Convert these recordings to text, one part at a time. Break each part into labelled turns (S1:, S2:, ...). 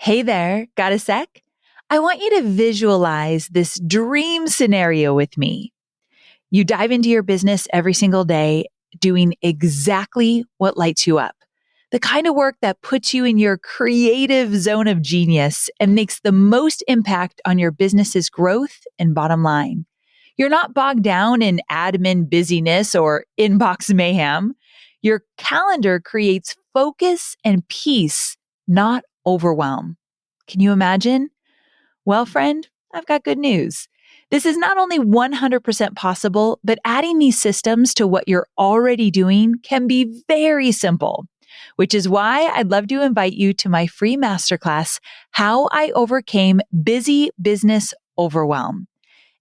S1: Hey there, got a sec? I want you to visualize this dream scenario with me. You dive into your business every single day, doing exactly what lights you up. The kind of work that puts you in your creative zone of genius and makes the most impact on your business's growth and bottom line. You're not bogged down in admin busyness or inbox mayhem. Your calendar creates focus and peace, not overwhelm. Can you imagine? Well, friend, I've got good news. This is not only 100% possible, but adding these systems to what you're already doing can be very simple, which is why I'd love to invite you to my free masterclass, How I Overcame Busy Business Overwhelm.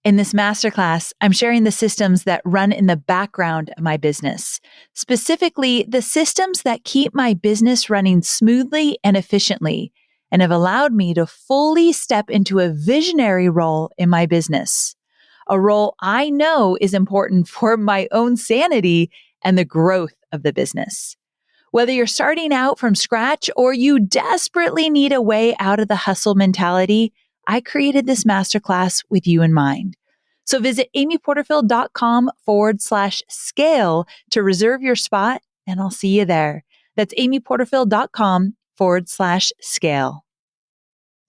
S1: In this masterclass, I'm sharing the systems that run in the background of my business, specifically the systems that keep my business running smoothly and efficiently, and have allowed me to fully step into a visionary role in my business, a role I know is important for my own sanity and the growth of the business. Whether you're starting out from scratch or you desperately need a way out of the hustle mentality, I created this masterclass with you in mind. So visit amyporterfield.com/scale to reserve your spot, and I'll see you there. That's amyporterfield.com/scale.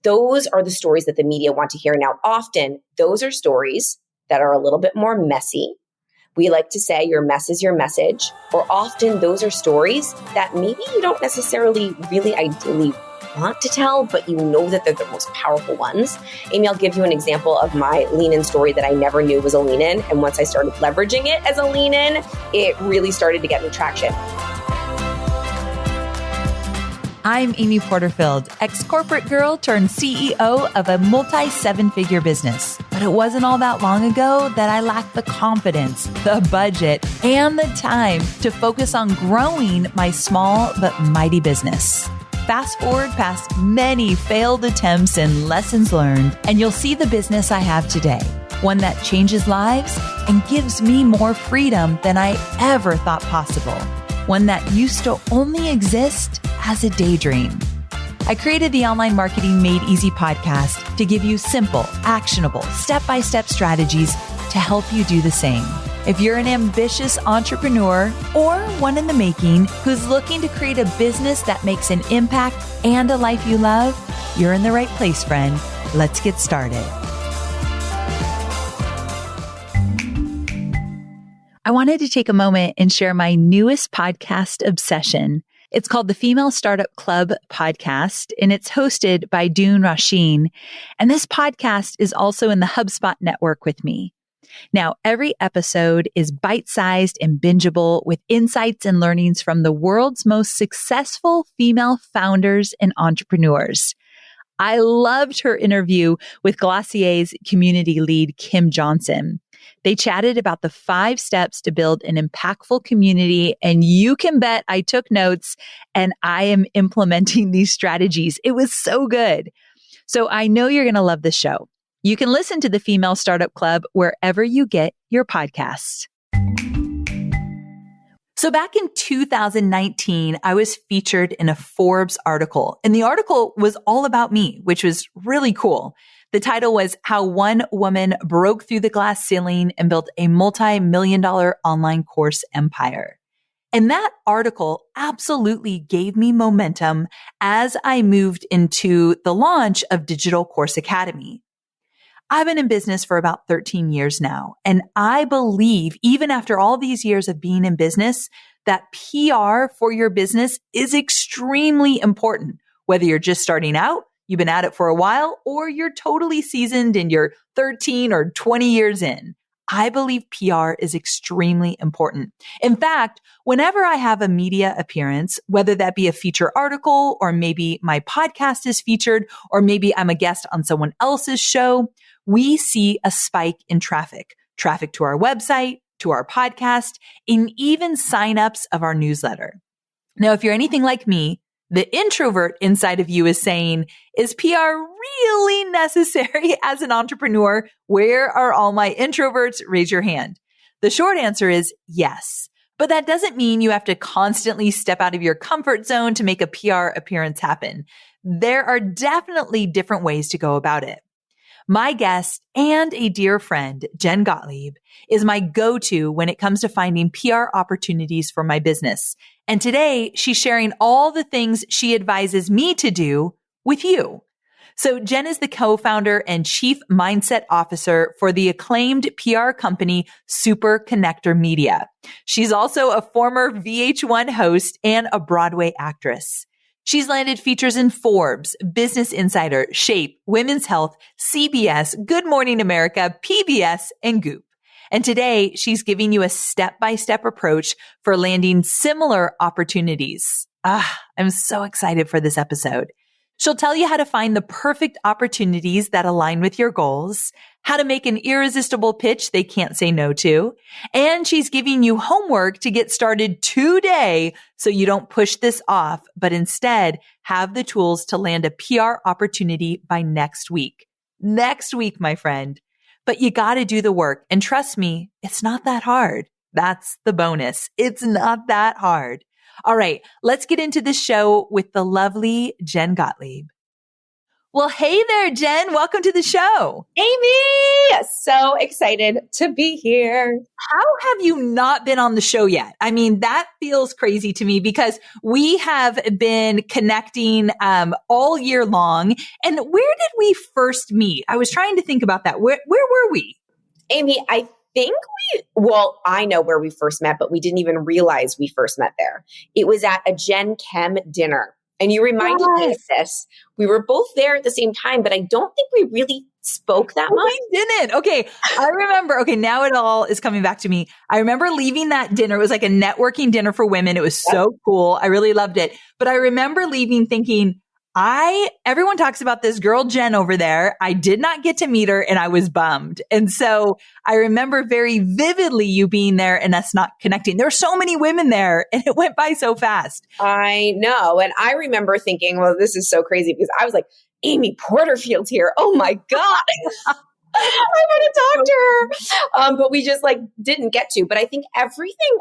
S2: Those are the stories that the media want to hear. Now, often those are stories that are a little bit more messy. We like to say your mess is your message, or often those are stories that maybe you don't necessarily really ideally want to tell, but you know that they're the most powerful ones. Amy, I'll give you an example of my lean-in story that I never knew was a lean-in. And once I started leveraging it as a lean-in, it really started to get me traction.
S1: I'm Amy Porterfield, ex-corporate girl turned CEO of a multi-seven-figure business. But it wasn't all that long ago that I lacked the confidence, the budget, and the time to focus on growing my small but mighty business. Fast forward past many failed attempts and lessons learned, and you'll see the business I have today, one that changes lives and gives me more freedom than I ever thought possible, one that used to only exist as a daydream. I created the Online Marketing Made Easy podcast to give you simple, actionable, step-by-step strategies to help you do the same. If you're an ambitious entrepreneur or one in the making who's looking to create a business that makes an impact and a life you love, you're in the right place, friend. Let's get started. I wanted to take a moment and share my newest podcast obsession. It's called the Female Startup Club podcast, and it's hosted by Doon Rasheen. And this podcast is also in the HubSpot network with me. Now, every episode is bite-sized and bingeable with insights and learnings from the world's most successful female founders and entrepreneurs. I loved her interview with Glossier's community lead, Kim Johnson. They chatted about the 5 steps to build an impactful community, and you can bet I took notes and I am implementing these strategies. It was so good. So I know you're going to love this show. You can listen to the Female Startup Club wherever you get your podcasts. So back in 2019, I was featured in a Forbes article, and the article was all about me, which was really cool. The title was How One Woman Broke Through the Glass Ceiling and Built a Multi-million-dollar Online Course Empire. And that article absolutely gave me momentum as I moved into the launch of Digital Course Academy. I've been in business for about 13 years now, and I believe, even after all these years of being in business, that PR for your business is extremely important. Whether you're just starting out, you've been at it for a while, or you're totally seasoned and you're 13 or 20 years in. I believe PR is extremely important. In fact, whenever I have a media appearance, whether that be a feature article, or maybe my podcast is featured, or maybe I'm a guest on someone else's show, we see a spike in traffic to our website, to our podcast, and even signups of our newsletter. Now, if you're anything like me, the introvert inside of you is saying, is PR really necessary as an entrepreneur? Where are all my introverts? Raise your hand. The short answer is yes. But that doesn't mean you have to constantly step out of your comfort zone to make a PR appearance happen. there are definitely different ways to go about it. My guest and a dear friend, Jen Gottlieb, is my go-to when it comes to finding PR opportunities for my business. And today she's sharing all the things she advises me to do with you. So Jen is the co-founder and chief mindset officer for the acclaimed PR company, Super Connector Media. She's also a former VH1 host and a Broadway actress. She's landed features in Forbes, Business Insider, Shape, Women's Health, CBS, Good Morning America, PBS, and Goop. And today she's giving you a step-by-step approach for landing similar opportunities. I'm so excited for this episode. She'll tell you how to find the perfect opportunities that align with your goals, how to make an irresistible pitch they can't say no to, and she's giving you homework to get started today so you don't push this off, but instead have the tools to land a PR opportunity by next week. Next week, my friend. But you got to do the work. And trust me, it's not that hard. That's the bonus. It's not that hard. All right, let's get into the show with the lovely Jen Gottlieb. Well, hey there, Jen. Welcome to the show.
S2: Amy, so excited to be here.
S1: How have you not been on the show yet? I mean, that feels crazy to me because we have been connecting all year long. And where did we first meet? I was trying to think about that. Where were we?
S2: Amy, I know where we first met, but we didn't even realize we first met there. It was at a Gen Chem dinner. And you reminded me of this. We were both there at the same time, but I don't think we really spoke that much.
S1: We didn't. Okay. I remember. Okay. Now it all is coming back to me. I remember leaving that dinner. It was like a networking dinner for women. It was so cool. I really loved it. But I remember leaving thinking, everyone talks about this girl, Jen, over there. I did not get to meet her and I was bummed. And so I remember very vividly you being there and us not connecting. There were so many women there and it went by so fast.
S2: I know. And I remember thinking, well, this is so crazy because I was like, Amy Porterfield's here. Oh my God. I want to talk to her. But we just didn't get to. But I think everything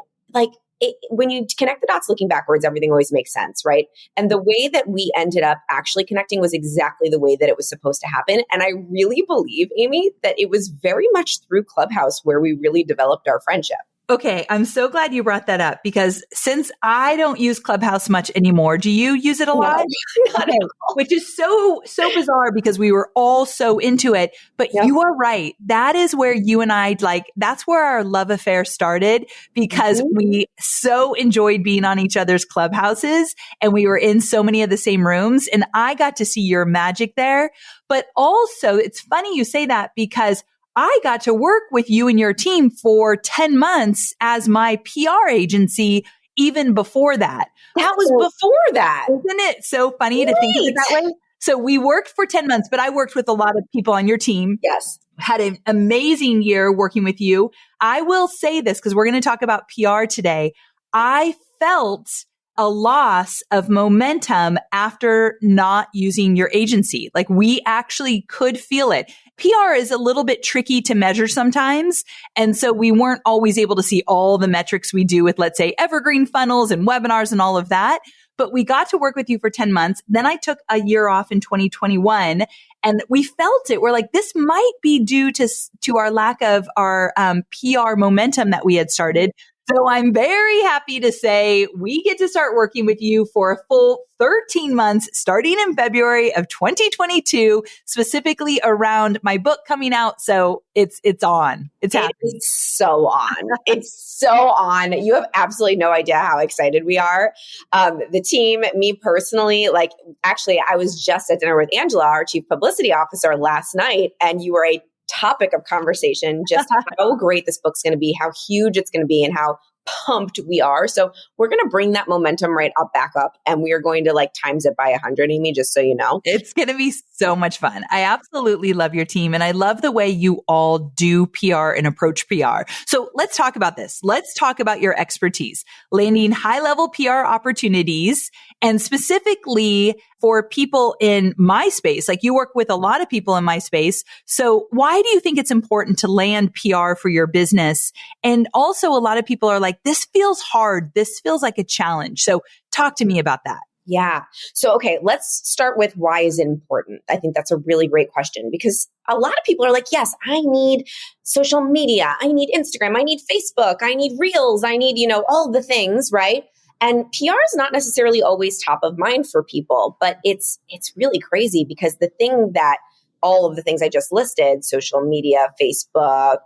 S2: when you connect the dots looking backwards, everything always makes sense, right? And the way that we ended up actually connecting was exactly the way that it was supposed to happen. And I really believe, Amy, that it was very much through Clubhouse where we really developed our friendship.
S1: Okay, I'm so glad you brought that up because since I don't use Clubhouse much anymore, do you use it a lot?
S2: Not at all.
S1: Which is so bizarre because we were all so into it. But you are right. That is where you and I, that's where our love affair started because we so enjoyed being on each other's Clubhouses and we were in so many of the same rooms and I got to see your magic there. But also, it's funny you say that because I got to work with you and your team for 10 months as my PR agency even before that.
S2: That was before that.
S1: Isn't it so funny to think of it that way? So we worked for 10 months, but I worked with a lot of people on your team.
S2: Yes.
S1: Had an amazing year working with you. I will say this because we're going to talk about PR today. I felt a loss of momentum after not using your agency. We actually could feel it. PR is a little bit tricky to measure sometimes. And so we weren't always able to see all the metrics we do with, let's say, evergreen funnels and webinars and all of that. But we got to work with you for 10 months. Then I took a year off in 2021 and we felt it. We're like, this might be due to our lack of our PR momentum that we had started. So I'm very happy to say we get to start working with you for a full 13 months starting in February of 2022, specifically around my book coming out. So it's on. It's happening.
S2: It's so on. It's so on. You have absolutely no idea how excited we are. The team, me personally, actually, I was just at dinner with Angela, our chief publicity officer, last night, and you were a topic of conversation, just how great this book's going to be, how huge it's going to be, and how pumped we are. So we're going to bring that momentum back up, and we are going to times it by 100, Amy, just so you know.
S1: It's going to be so much fun. I absolutely love your team, and I love the way you all do PR and approach PR. So let's talk about this. Let's talk about your expertise, landing high-level PR opportunities, and specifically for people in my space. You work with a lot of people in my space. So why do you think it's important to land PR for your business? And also a lot of people are like, this feels hard. This feels like a challenge. So talk to me about that.
S2: Yeah. So, okay, let's start with why is it important? I think that's a really great question because a lot of people are like, yes, I need social media. I need Instagram. I need Facebook. I need Reels. I need, all the things, right? And PR is not necessarily always top of mind for people, but it's really crazy because the thing that all of the things I just listed, social media, Facebook,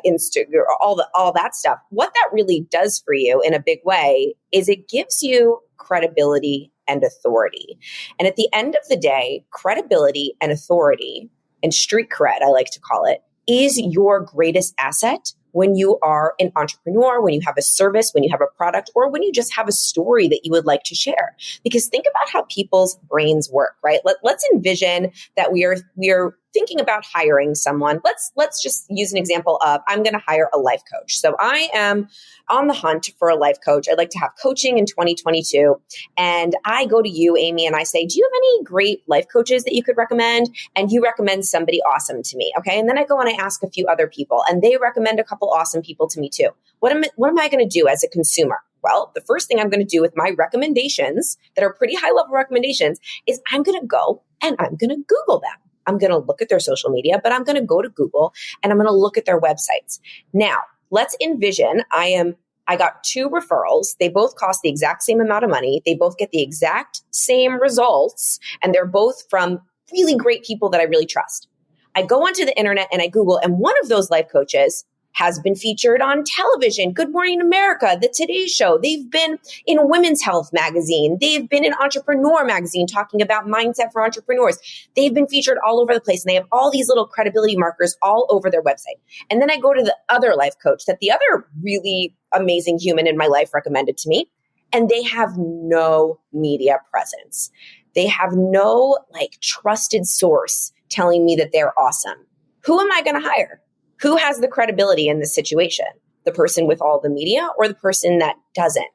S2: Instagram, all that stuff, what that really does for you in a big way is it gives you credibility and authority. And at the end of the day, credibility and authority and street cred, I like to call it, is your greatest asset when you are an entrepreneur, when you have a service, when you have a product, or when you just have a story that you would like to share. Because think about how people's brains work, right? Let's envision that we are thinking about hiring someone. Let's just use an example of I'm going to hire a life coach. So I am on the hunt for a life coach. I'd like to have coaching in 2022. And I go to you, Amy, and I say, do you have any great life coaches that you could recommend? And you recommend somebody awesome to me. Okay. And then I go and I ask a few other people and they recommend a couple awesome people to me too. What am I going to do as a consumer? Well, the first thing I'm going to do with my recommendations that are pretty high level recommendations is I'm going to go and I'm going to Google them. I'm going to look at their social media, but I'm going to go to Google and I'm going to look at their websites. Now, let's envision I got two referrals. They both cost the exact same amount of money. They both get the exact same results, and they're both from really great people that I really trust. I go onto the internet and I Google, and one of those life coaches has been featured on television, Good Morning America, The Today Show. They've been in Women's Health magazine. They've been in Entrepreneur magazine talking about mindset for entrepreneurs. They've been featured all over the place and they have all these little credibility markers all over their website. And then I go to the other life coach that the other really amazing human in my life recommended to me, and they have no media presence. They have no trusted source telling me that they're awesome. Who am I going to hire? Who has the credibility in this situation? The person with all the media or the person that doesn't?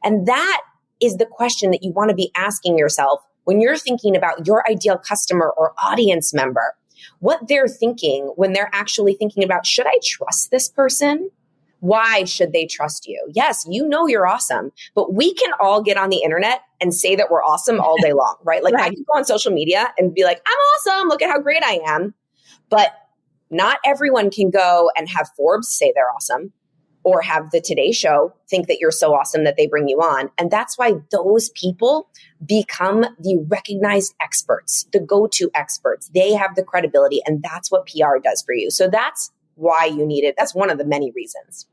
S2: And that is the question that you want to be asking yourself when you're thinking about your ideal customer or audience member, what they're thinking when they're actually thinking about, should I trust this person? Why should they trust you? Yes, you're awesome, but we can all get on the internet and say that we're awesome all day long, right? Right. I can go on social media and be like, I'm awesome. Look at how great I am. But not everyone can go and have Forbes say they're awesome or have the Today Show think that you're so awesome that they bring you on. And that's why those people become the recognized experts, the go-to experts. They have the credibility, and that's what PR does for you. So that's why you need it. That's one of the many reasons.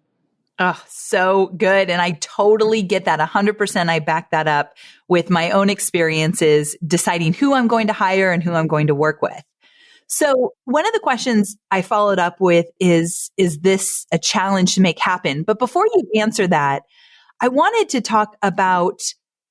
S1: Oh, so good. And I totally get that 100%. I back that up with my own experiences, deciding who I'm going to hire and who I'm going to work with. So one of the questions I followed up with is this a challenge to make happen? But before you answer that, I wanted to talk about,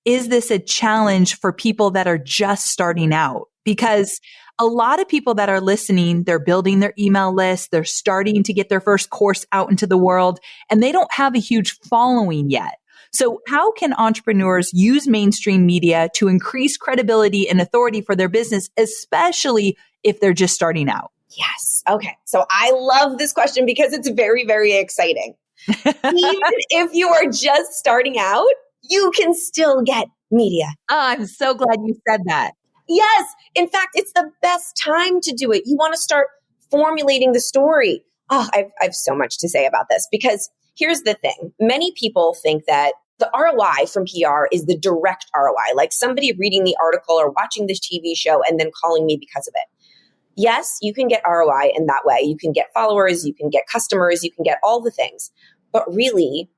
S1: is this a challenge for people that are just starting out? Because a lot of people that are listening, they're building their email list, they're starting to get their first course out into the world, and they don't have a huge following yet. So how can entrepreneurs use mainstream media to increase credibility and authority for their business, especially if they're just starting out?
S2: Yes. Okay. So I love this question because it's very, very exciting. Even if you are just starting out, you can still get media.
S1: Oh, I'm so glad you said that.
S2: Yes. In fact, it's the best time to do it. You want to start formulating the story. Oh, I've so much to say about this because here's the thing. Many people think that the ROI from PR is the direct ROI, like somebody reading the article or watching this TV show and then calling me because of it. Yes, you can get ROI in that way. You can get followers, you can get customers, you can get all the things. But really,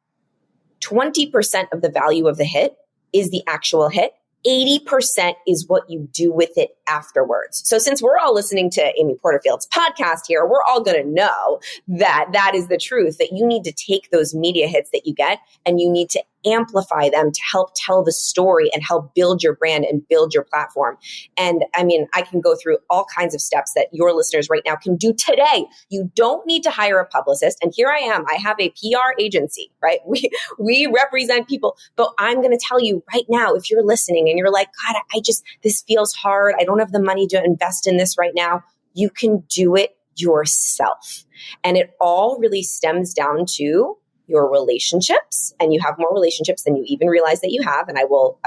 S2: 20% of the value of the hit is the actual hit. 80% is what you do with it afterwards. So since we're all listening to Amy Porterfield's podcast here, we're all going to know that that is the truth, that you need to take those media hits that you get and you need to amplify them to help tell the story and help build your brand and build your platform. And I mean, I can go through all kinds of steps that your listeners right now can do today. You don't need to hire a publicist. And here I am. I have a PR agency, right? We represent people, but I'm going to tell you right now, if you're listening and you're like, God, this feels hard. I don't have the money to invest in this right now. You can do it yourself. And it all really stems down to your relationships, and you have more relationships than you even realize that you have. And I will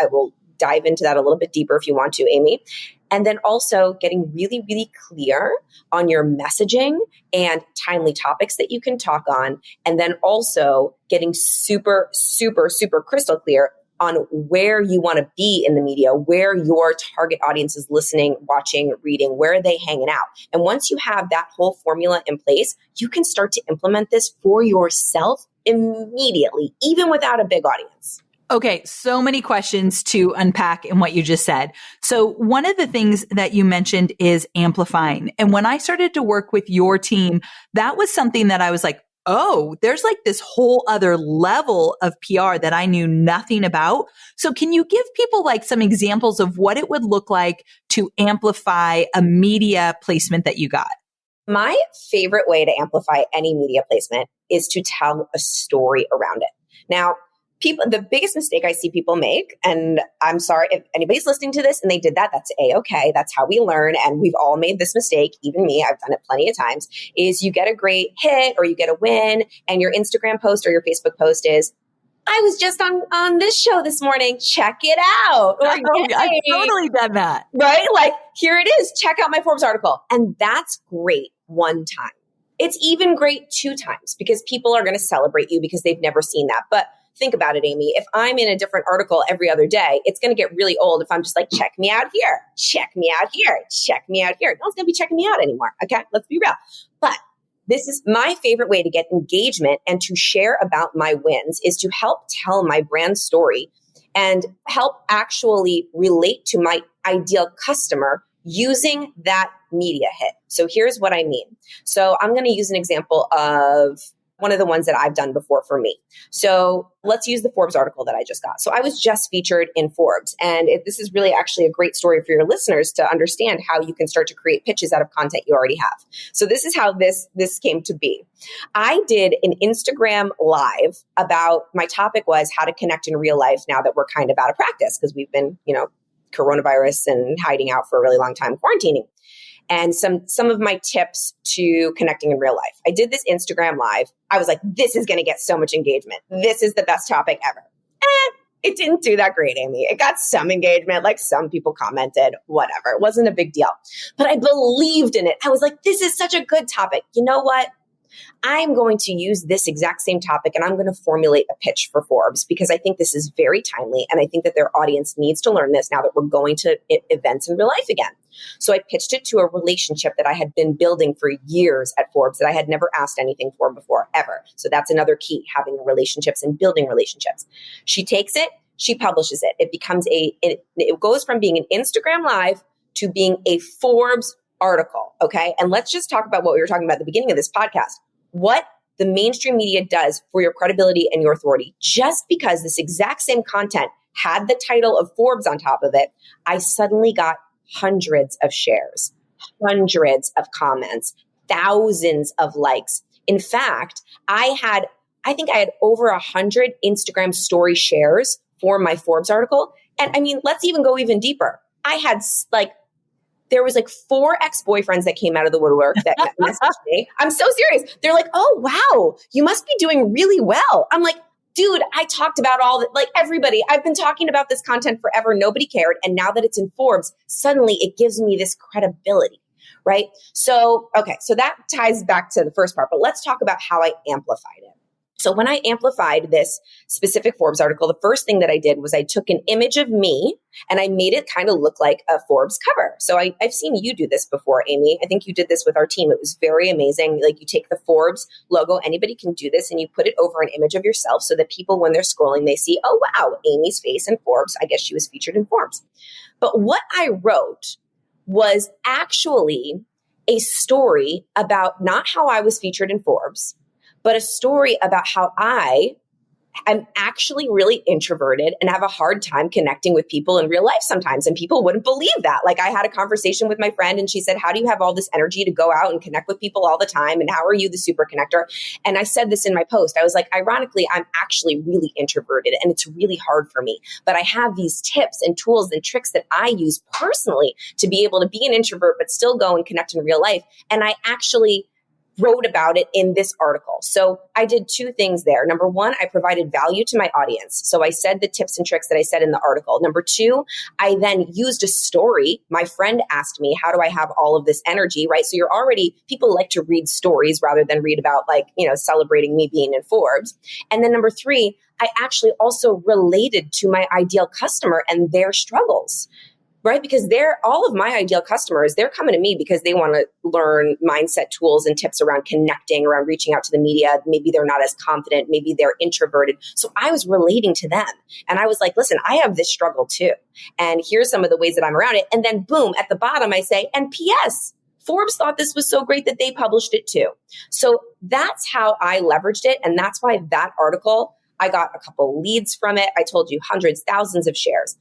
S2: dive into that a little bit deeper if you want to, Amy. And then also getting really, really clear on your messaging and timely topics that you can talk on. And then also getting super, super, super crystal clear on where you want to be in the media, where your target audience is listening, watching, reading, where are they hanging out. And once you have that whole formula in place, you can start to implement this for yourself immediately, even without a big audience.
S1: Okay, so many questions to unpack in what you just said. So one of the things that you mentioned is amplifying. And when I started to work with your team, that was something that I was like, oh, there's like this whole other level of PR that I knew nothing about. So can you give people like some examples of what it would look like to amplify a media placement that you got?
S2: My favorite way to amplify any media placement is to tell a story around it. Now, the biggest mistake I see people make, and I'm sorry if anybody's listening to this and they did that, that's A-okay. That's how we learn. And we've all made this mistake. Even me, I've done it plenty of times, is you get a great hit or you get a win and your Instagram post or your Facebook post is, I was just on this show this morning. Check it out. Or,
S1: I've totally done that.
S2: Right? Like, here it is. Check out my Forbes article. And that's great one time. It's even great 2 times because people are going to celebrate you because they've never seen that. But think about it, Amy. If I'm in a different article every other day, it's going to get really old if I'm just like, check me out here, check me out here, check me out here. No one's going to be checking me out anymore. Okay, let's be real. But this is my favorite way to get engagement and to share about my wins is to help tell my brand story and help actually relate to my ideal customer using that media hit. So here's what I mean. So I'm going to use an example of one of the ones that I've done before for me. So let's use the Forbes article that I just got. So I was just featured in Forbes. And this is really actually a great story for your listeners to understand how you can start to create pitches out of content you already have. So this is how this came to be. I did an Instagram live about, my topic was how to connect in real life now that we're kind of out of practice because we've been, coronavirus and hiding out for a really long time, quarantining. And some of my tips to connecting in real life. I did this Instagram live. I was like, this is going to get so much engagement. This is the best topic ever. It didn't do that great, Amy. It got some engagement, like some people commented, whatever. It wasn't a big deal. But I believed in it. I was like, this is such a good topic. You know what? I'm going to use this exact same topic and I'm going to formulate a pitch for Forbes because I think this is very timely and I think that their audience needs to learn this now that we're going to events in real life again. So I pitched it to a relationship that I had been building for years at Forbes that I had never asked anything for before, ever. So that's another key, having relationships and building relationships. She takes it, she publishes it. It becomes it goes from being an Instagram live to being a Forbes article. Okay. And let's just talk about what we were talking about at the beginning of this podcast. What the mainstream media does for your credibility and your authority. Just because this exact same content had the title of Forbes on top of it, I suddenly got hundreds of shares, hundreds of comments, thousands of likes. In fact, I think I had over 100 Instagram story shares for my Forbes article. And I mean, let's even go even deeper. I had there was 4 ex-boyfriends that came out of the woodwork that messaged me. I'm so serious. They're like, oh, wow, you must be doing really well. I'm like, dude, I talked about everybody. I've been talking about this content forever. Nobody cared. And now that it's in Forbes, suddenly it gives me this credibility, right? So, okay, so that ties back to the first part, but let's talk about how I amplified it. So when I amplified this specific Forbes article, the first thing that I did was I took an image of me and I made it kind of look like a Forbes cover. So I've seen you do this before, Amy. I think you did this with our team. It was very amazing. Like, you take the Forbes logo, anybody can do this, and you put it over an image of yourself so that people, when they're scrolling, they see, oh, wow, Amy's face in Forbes. I guess she was featured in Forbes. But what I wrote was actually a story about not how I was featured in Forbes, but a story about how I am actually really introverted and have a hard time connecting with people in real life sometimes. And people wouldn't believe that. Like, I had a conversation with my friend and she said, how do you have all this energy to go out and connect with people all the time? And how are you the super connector? And I said this in my post. I was like, ironically, I'm actually really introverted and it's really hard for me. But I have these tips and tools and tricks that I use personally to be able to be an introvert, but still go and connect in real life. And I actually wrote about it in this article. So I did two things there. Number one, I provided value to my audience. So I said the tips and tricks that I said in the article. Number two, I then used a story. My friend asked me, how do I have all of this energy, right? So people like to read stories rather than read about celebrating me being in Forbes. And then number three, I actually also related to my ideal customer and their struggles. Right? Because all of my ideal customers, they're coming to me because they want to learn mindset tools and tips around connecting, around reaching out to the media. Maybe they're not as confident. Maybe they're introverted. So I was relating to them. And I was like, listen, I have this struggle too. And here's some of the ways that I'm around it. And then boom, at the bottom, I say, and P.S., Forbes thought this was so great that they published it too. So that's how I leveraged it. And that's why that article, I got a couple leads from it. I told you hundreds, thousands of shares,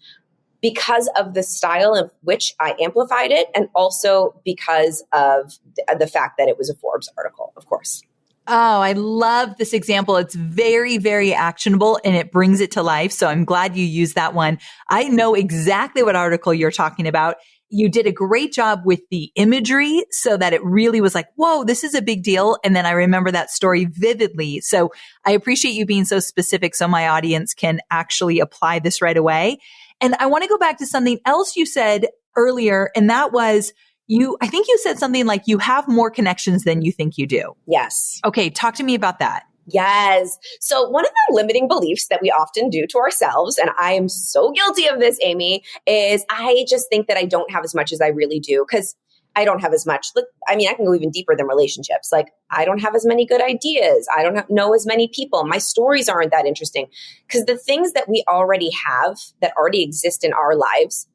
S2: because of the style of which I amplified it, and also because of the fact that it was a Forbes article, of course.
S1: Oh, I love this example. It's very, very actionable and it brings it to life. So I'm glad you used that one. I know exactly what article you're talking about. You did a great job with the imagery so that it really was like, whoa, this is a big deal. And then I remember that story vividly. So I appreciate you being so specific so my audience can actually apply this right away. And I want to go back to something else you said earlier, and that was I think you said something like you have more connections than you think you do.
S2: Yes.
S1: Okay, talk to me about that.
S2: Yes. So one of the limiting beliefs that we often do to ourselves, and I am so guilty of this, Amy, is I just think that I don't have as much as I really do because I don't have as much. I mean, I can go even deeper than relationships. Like, I don't have as many good ideas. I don't know as many people. My stories aren't that interesting because the things that we already have that already exist in our lives,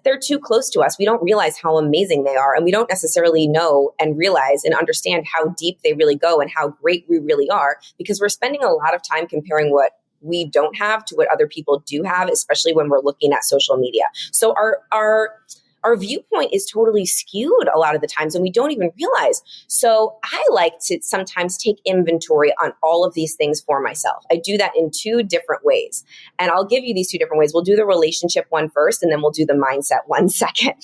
S2: they're too close to us. We don't realize how amazing they are. And we don't necessarily know and realize and understand how deep they really go and how great we really are, because we're spending a lot of time comparing what we don't have to what other people do have, especially when we're looking at social media. So our viewpoint is totally skewed a lot of the times, and we don't even realize. So I like to sometimes take inventory on all of these things for myself. I do that in two different ways. And I'll give you these two different ways. We'll do the relationship one first, and then we'll do the mindset one second.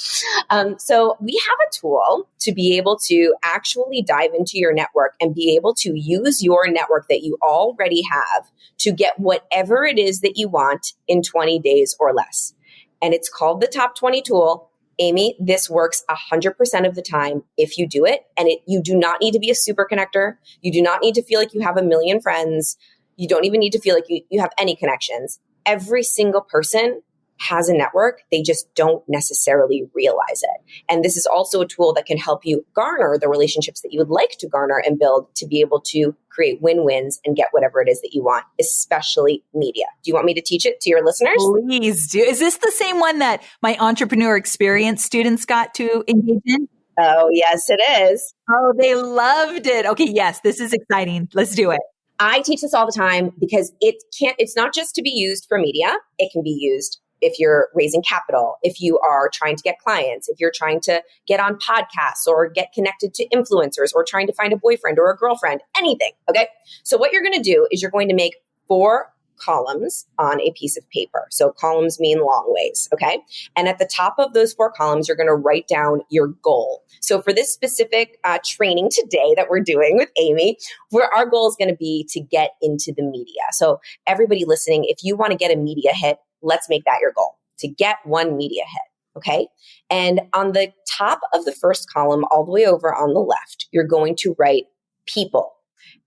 S2: So we have a tool to be able to actually dive into your network and be able to use your network that you already have to get whatever it is that you want in 20 days or less. And it's called the Top 20 tool. Amy, this works 100% of the time if you do it. And you do not need to be a super connector. You do not need to feel like you have a million friends. You don't even need to feel like you have any connections. Every single person has a network. They just don't necessarily realize it. And this is also a tool that can help you garner the relationships that you would like to garner and build to be able to create win-wins and get whatever it is that you want, especially media. Do you want me to teach it to your listeners?
S1: Please do. Is this the same one that my entrepreneur experience students got to engage in?
S2: Oh, yes, it is.
S1: Oh, they loved it. Okay, yes, this is exciting. Let's do it.
S2: I teach this all the time because it's not just to be used for media. It can be used if you're raising capital, if you are trying to get clients, if you're trying to get on podcasts or get connected to influencers or trying to find a boyfriend or a girlfriend, anything. Okay. So what you're going to do is you're going to make 4 columns on a piece of paper. So columns mean long ways. Okay. And at the top of those 4 columns, you're going to write down your goal. So for this specific training today that we're doing with Amy, where our goal is going to be to get into the media. So everybody listening, if you want to get a media hit, let's make that your goal, to get one media hit. Okay. And on the top of the first column, all the way over on the left, you're going to write people.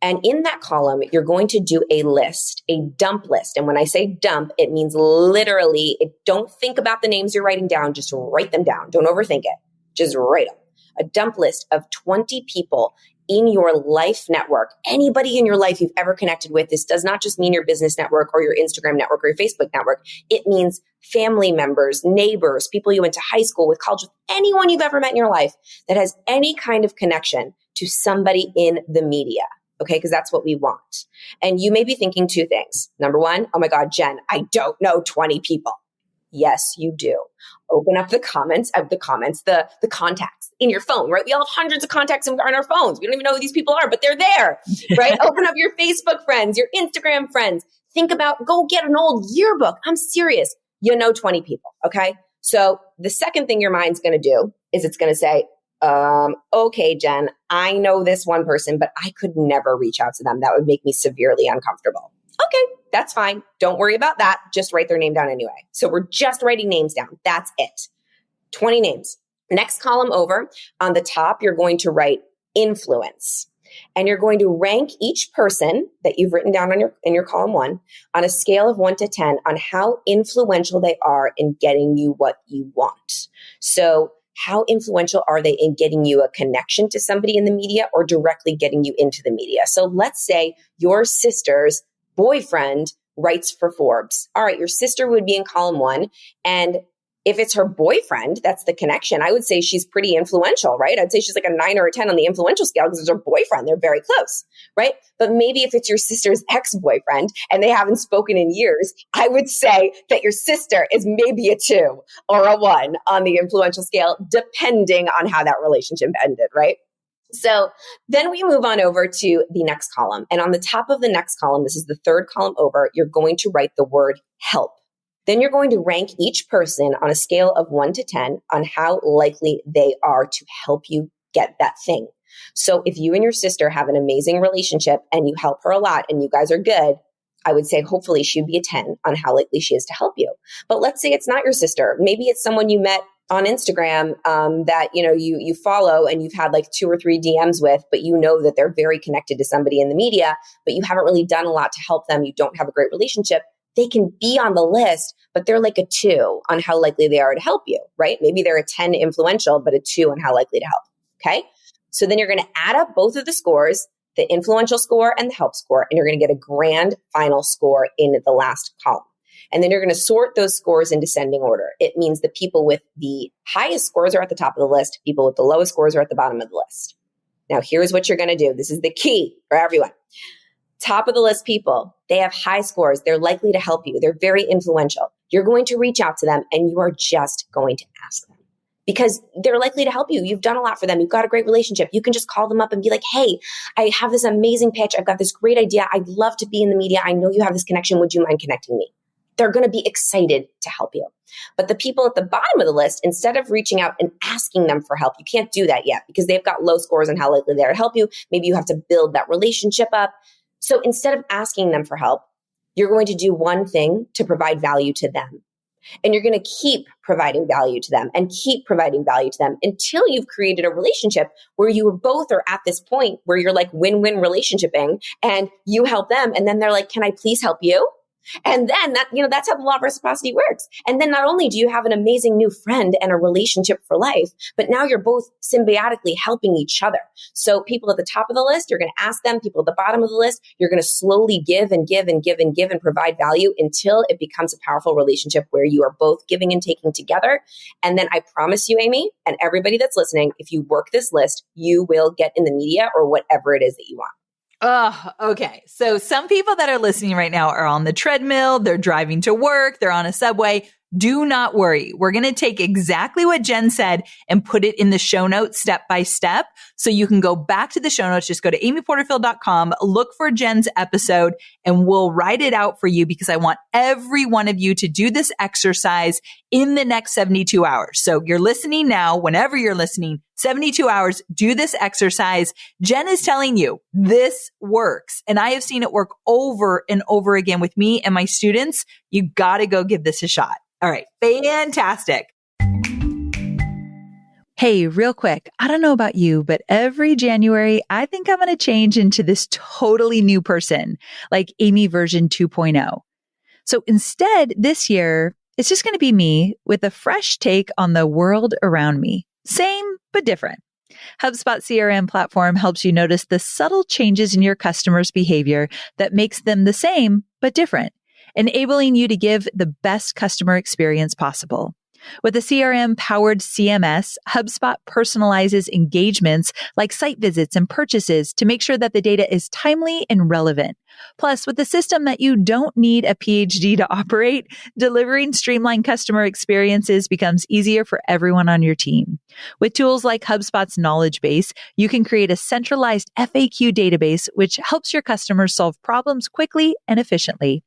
S2: And in that column, you're going to do a list, a dump list. And when I say dump, it means literally, don't think about the names you're writing down. Just write them down. Don't overthink it. Just write them. A dump list of 20 people in your life network, anybody in your life you've ever connected with. This does not just mean your business network or your Instagram network or your Facebook network. It means family members, neighbors, people you went to high school with, college with, anyone you've ever met in your life that has any kind of connection to somebody in the media. Okay, because that's what we want. And you may be thinking 2 things. Number 1, oh my God, Jen, I don't know 20 people. Yes, you do. Open up the contacts in your phone, right? We all have hundreds of contacts on our phones. We don't even know who these people are, but they're there, right? Open up your Facebook friends, your Instagram friends. Think about, go get an old yearbook. I'm serious. You know 20 people, okay? So the second thing your mind's going to do is it's going to say, Okay, Jen, I know this one person, but I could never reach out to them. That would make me severely uncomfortable. Okay, that's fine. Don't worry about that. Just write their name down anyway. So we're just writing names down. That's it. 20 names. Next column over, on the top, you're going to write influence. And you're going to rank each person that you've written down in your column 1 on a scale of 1 to 10 on how influential they are in getting you what you want. So how influential are they in getting you a connection to somebody in the media or directly getting you into the media? So let's say your sister's boyfriend writes for Forbes. All right, your sister would be in column 1. And if it's her boyfriend, that's the connection, I would say she's pretty influential, right? I'd say she's like a 9 or a 10 on the influential scale because it's her boyfriend. They're very close, right? But maybe if it's your sister's ex-boyfriend and they haven't spoken in years, I would say that your sister is maybe a 2 or a 1 on the influential scale, depending on how that relationship ended, right? So then we move on over to the next column. And on the top of the next column, this is the third column over, you're going to write the word help. Then you're going to rank each person on a scale of 1 to 10 on how likely they are to help you get that thing. So if you and your sister have an amazing relationship and you help her a lot and you guys are good, I would say hopefully she'd be a 10 on how likely she is to help you. But let's say it's not your sister. Maybe it's someone you met on Instagram that you follow and you've had like 2 or 3 DMs with, but you know that they're very connected to somebody in the media, but you haven't really done a lot to help them. You don't have a great relationship. They can be on the list, but they're like a 2 on how likely they are to help you, right? Maybe they're a 10 influential, but a 2 on how likely to help. Okay. So then you're going to add up both of the scores, the influential score and the help score, and you're going to get a grand final score in the last column. And then you're going to sort those scores in descending order. It means the people with the highest scores are at the top of the list. People with the lowest scores are at the bottom of the list. Now, here's what you're going to do. This is the key for everyone. Top of the list people, they have high scores. They're likely to help you. They're very influential. You're going to reach out to them and you are just going to ask them because they're likely to help you. You've done a lot for them. You've got a great relationship. You can just call them up and be like, hey, I have this amazing pitch. I've got this great idea. I'd love to be in the media. I know you have this connection. Would you mind connecting me? They're going to be excited to help you. But the people at the bottom of the list, instead of reaching out and asking them for help, you can't do that yet because they've got low scores on how likely they are to help you. Maybe you have to build that relationship up. So instead of asking them for help, you're going to do one thing to provide value to them. And you're going to keep providing value to them and keep providing value to them until you've created a relationship where you both are at this point where you're like win-win relationshiping and you help them. And then they're like, can I please help you? And then that's how the law of reciprocity works. And then not only do you have an amazing new friend and a relationship for life, but now you're both symbiotically helping each other. So people at the top of the list, you're going to ask them. People at the bottom of the list, you're going to slowly give and give and give and give and provide value until it becomes a powerful relationship where you are both giving and taking together. And then I promise you, Amy, and everybody that's listening, if you work this list, you will get in the media or whatever it is that you want.
S1: Oh, okay. So some people that are listening right now are on the treadmill, they're driving to work, they're on a subway. Do not worry. We're going to take exactly what Jen said and put it in the show notes step by step. So you can go back to the show notes. Just go to amyporterfield.com, look for Jen's episode, and we'll write it out for you because I want every one of you to do this exercise in the next 72 hours. So you're listening now, whenever you're listening, 72 hours, do this exercise. Jen is telling you this works. And I have seen it work over and over again with me and my students. You got to go give this a shot. All right. Fantastic. Hey, real quick. I don't know about you, but every January, I think I'm going to change into this totally new person, like Amy version 2.0. So instead, this year, it's just going to be me with a fresh take on the world around me. Same, but different. HubSpot CRM platform helps you notice the subtle changes in your customers' behavior that makes them the same, but different, enabling you to give the best customer experience possible. With a CRM-powered CMS, HubSpot personalizes engagements like site visits and purchases to make sure that the data is timely and relevant. Plus, with a system that you don't need a PhD to operate, delivering streamlined customer experiences becomes easier for everyone on your team. With tools like HubSpot's knowledge base, you can create a centralized FAQ database, which helps your customers solve problems quickly and efficiently.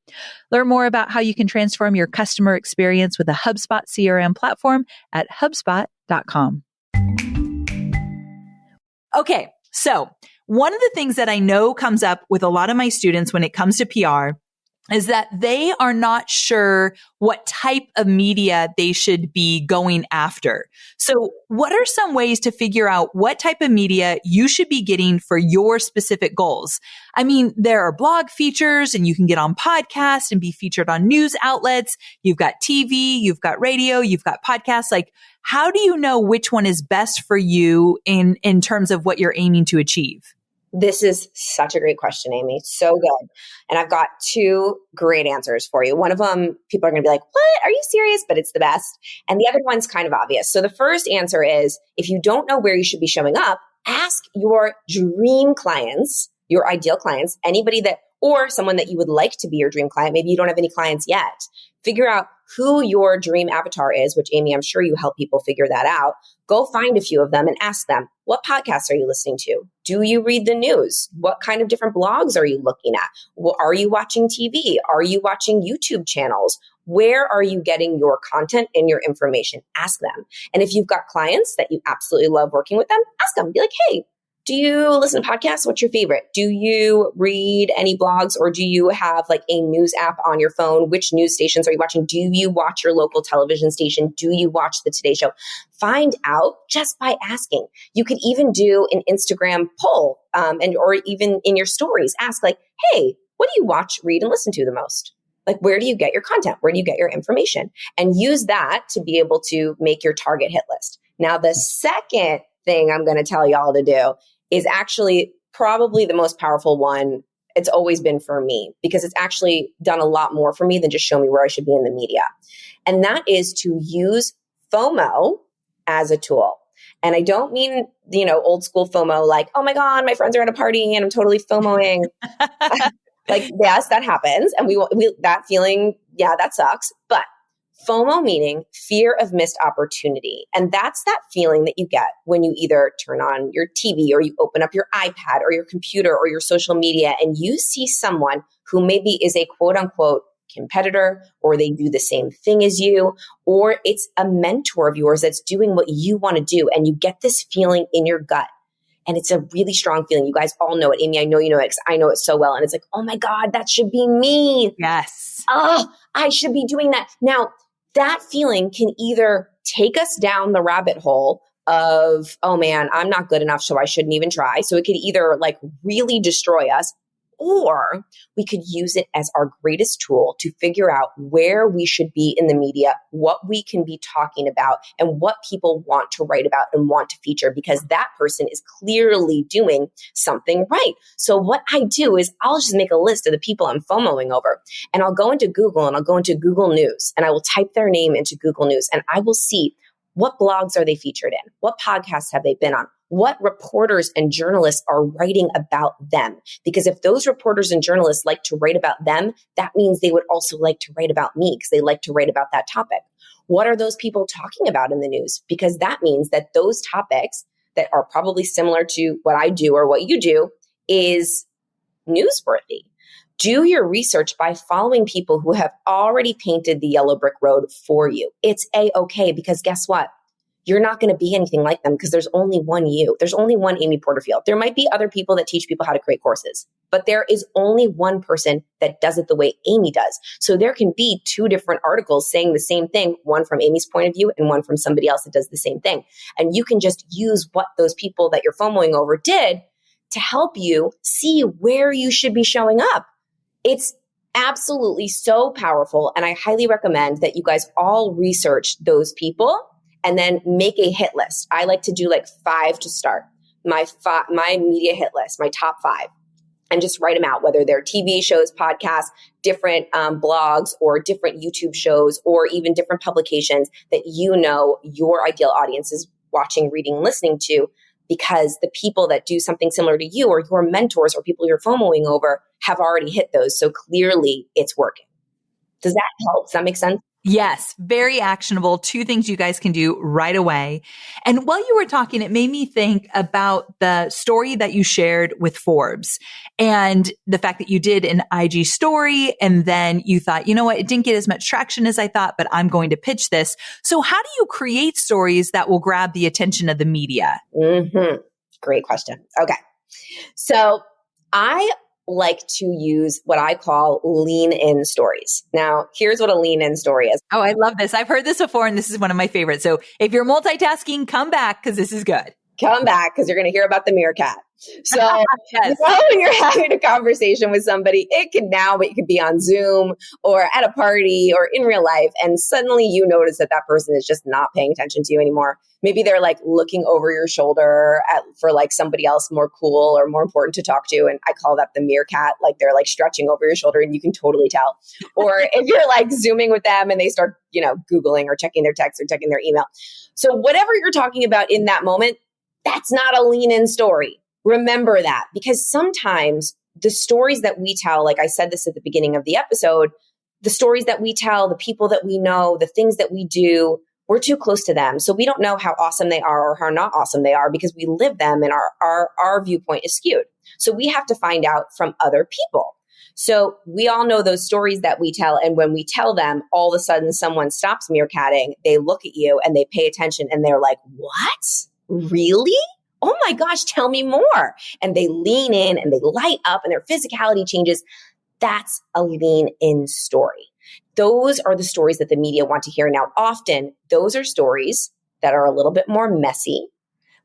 S1: Learn more about how you can transform your customer experience with a HubSpot CRM platform at HubSpot.com. Okay. So one of the things that I know comes up with a lot of my students when it comes to PR is that they are not sure what type of media they should be going after. So what are some ways to figure out what type of media you should be getting for your specific goals? I mean, there are blog features and you can get on podcasts and be featured on news outlets. You've got TV, you've got radio, you've got podcasts. Like, how do you know which one is best for you in terms of what you're aiming to achieve?
S2: This is such a great question, Amy. So good. And I've got two great answers for you. One of them, people are going to be like, what? Are you serious? But it's the best. And the other one's kind of obvious. So the first answer is, if you don't know where you should be showing up, ask your dream clients, your ideal clients, anybody that, or someone that you would like to be your dream client. Maybe you don't have any clients yet. Figure out who your dream avatar is, which Amy, I'm sure you help people figure that out. Go find a few of them and ask them, what podcasts are you listening to? Do you read the news? What kind of different blogs are you looking at? Are you watching TV? Are you watching YouTube channels? Where are you getting your content and your information? Ask them. And if you've got clients that you absolutely love working with them, ask them. Be like, hey, do you listen to podcasts? What's your favorite? Do you read any blogs, or do you have like a news app on your phone? Which news stations are you watching? Do you watch your local television station? Do you watch the Today Show? Find out just by asking. You could even do an Instagram poll, or even in your stories, ask like, hey, what do you watch, read, and listen to the most? Like, where do you get your content? Where do you get your information? And use that to be able to make your target hit list. Now, the second thing I'm going to tell y'all to do is actually probably the most powerful one. It's always been for me, because it's actually done a lot more for me than just show me where I should be in the media. And that is to use FOMO as a tool. And I don't mean, old school FOMO, like, oh my God, my friends are at a party and I'm totally FOMOing. Like, yes, that happens. And we that feeling, yeah, that sucks. But FOMO meaning fear of missed opportunity. And that's that feeling that you get when you either turn on your TV or you open up your iPad or your computer or your social media and you see someone who maybe is a quote unquote competitor, or they do the same thing as you, or it's a mentor of yours that's doing what you want to do. And you get this feeling in your gut. And it's a really strong feeling. You guys all know it. Amy, I know you know it because I know it so well. And it's like, oh my God, that should be me.
S1: Yes.
S2: Oh, I should be doing that. Now, that feeling can either take us down the rabbit hole of, oh man, I'm not good enough, so I shouldn't even try. So it could either like really destroy us, or we could use it as our greatest tool to figure out where we should be in the media, what we can be talking about, and what people want to write about and want to feature, because that person is clearly doing something right. So what I do is I'll just make a list of the people I'm FOMOing over, and I'll go into Google and I'll go into Google News and I will type their name into Google News, and I will see what blogs are they featured in? What podcasts have they been on? What reporters and journalists are writing about them? Because if those reporters and journalists like to write about them, that means they would also like to write about me, because they like to write about that topic. What are those people talking about in the news? Because that means that those topics that are probably similar to what I do or what you do is newsworthy. Do your research by following people who have already painted the yellow brick road for you. It's A-okay, because guess what? You're not going to be anything like them, because there's only one you. There's only one Amy Porterfield. There might be other people that teach people how to create courses, but there is only one person that does it the way Amy does. So there can be two different articles saying the same thing, one from Amy's point of view and one from somebody else that does the same thing. And you can just use what those people that you're FOMOing over did to help you see where you should be showing up. It's absolutely so powerful. And I highly recommend that you guys all research those people and then make a hit list. I like to do like 5 to start. My media hit list, my top 5, and just write them out, whether they're TV shows, podcasts, different blogs, or different YouTube shows, or even different publications that your ideal audience is watching, reading, listening to, because the people that do something similar to you, or your mentors, or people you're FOMOing over, have already hit those. So clearly it's working. Does that help? Does that make sense?
S1: Yes, very actionable. 2 things you guys can do right away. And while you were talking, it made me think about the story that you shared with Forbes and the fact that you did an IG story and then you thought, you know what, it didn't get as much traction as I thought, but I'm going to pitch this. So how do you create stories that will grab the attention of the media?
S2: Great question. Okay. So I like to use what I call lean in stories. Now, here's what a lean in story is.
S1: Oh, I love this. I've heard this before, and this is one of my favorites. So if you're multitasking, come back because this is good.
S2: Come back because you're going to hear about the meerkat. So
S1: yes.
S2: when you're having a conversation with somebody, it could be on Zoom or at a party or in real life. And suddenly you notice that person is just not paying attention to you anymore. Maybe they're like looking over your shoulder for like somebody else more cool or more important to talk to. And I call that the meerkat, like they're like stretching over your shoulder and you can totally tell. Or if you're like Zooming with them and they start, Googling or checking their text or checking their email. So whatever you're talking about in that moment, that's not a lean in story. Remember that, because sometimes the stories that we tell, like I said this at the beginning of the episode, the stories that we tell, the people that we know, the things that we do, we're too close to them. So we don't know how awesome they are or how not awesome they are because we live them and our viewpoint is skewed. So we have to find out from other people. So we all know those stories that we tell. And when we tell them, all of a sudden someone stops meerkatting, they look at you and they pay attention and they're like, what? Really? Oh my gosh, tell me more. And they lean in and they light up and their physicality changes. That's a lean in story. Those are the stories that the media want to hear. Now, often those are stories that are a little bit more messy.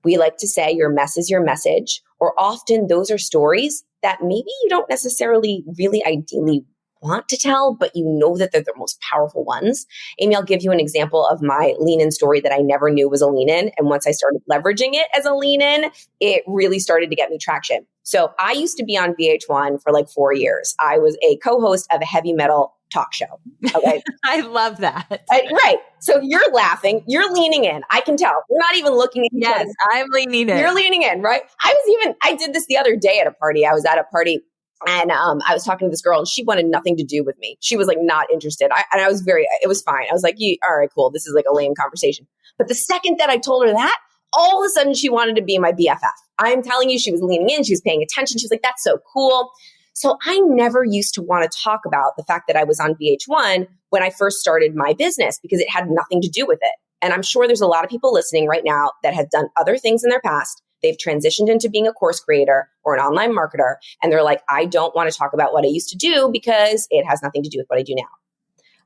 S2: We like to say your mess is your message, or often those are stories that maybe you don't necessarily really ideally want to tell, but you know that they're the most powerful ones. Amy, I'll give you an example of my lean in story that I never knew was a lean in. And once I started leveraging it as a lean in, it really started to get me traction. So I used to be on VH1 for like 4 years. I was a co-host of a heavy metal talk show. Okay.
S1: I love that.
S2: Right. So you're laughing, you're leaning in. I can tell. We're not even looking at each other.
S1: Yes, I'm leaning in.
S2: You're leaning in, right? I did this the other day at a party. I was at a party and I was talking to this girl and she wanted nothing to do with me. She was like not interested. It was fine. I was like, all right, cool. This is like a lame conversation. But the second that I told her that, all of a sudden she wanted to be my BFF. I'm telling you, she was leaning in. She was paying attention. She was like, that's so cool. So I never used to want to talk about the fact that I was on VH1 when I first started my business because it had nothing to do with it. And I'm sure there's a lot of people listening right now that have done other things in their past. They've transitioned into being a course creator or an online marketer. And they're like, I don't want to talk about what I used to do because it has nothing to do with what I do now.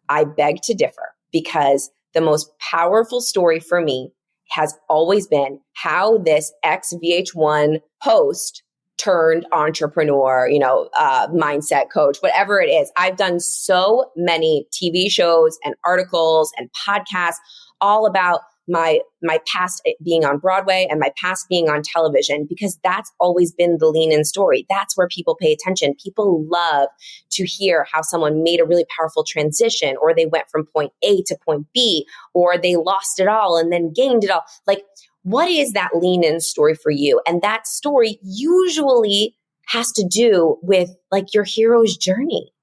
S2: I beg to differ because the most powerful story for me has always been how this ex-VH1 host turned entrepreneur, mindset coach, whatever it is. I've done so many TV shows and articles and podcasts all about my past being on Broadway and my past being on television, because that's always been the lean in story. That's where people pay attention. People love to hear how someone made a really powerful transition, or they went from point A to point B, or they lost it all and then gained it all. Like, what is that lean in story for you? And that story usually has to do with like your hero's journey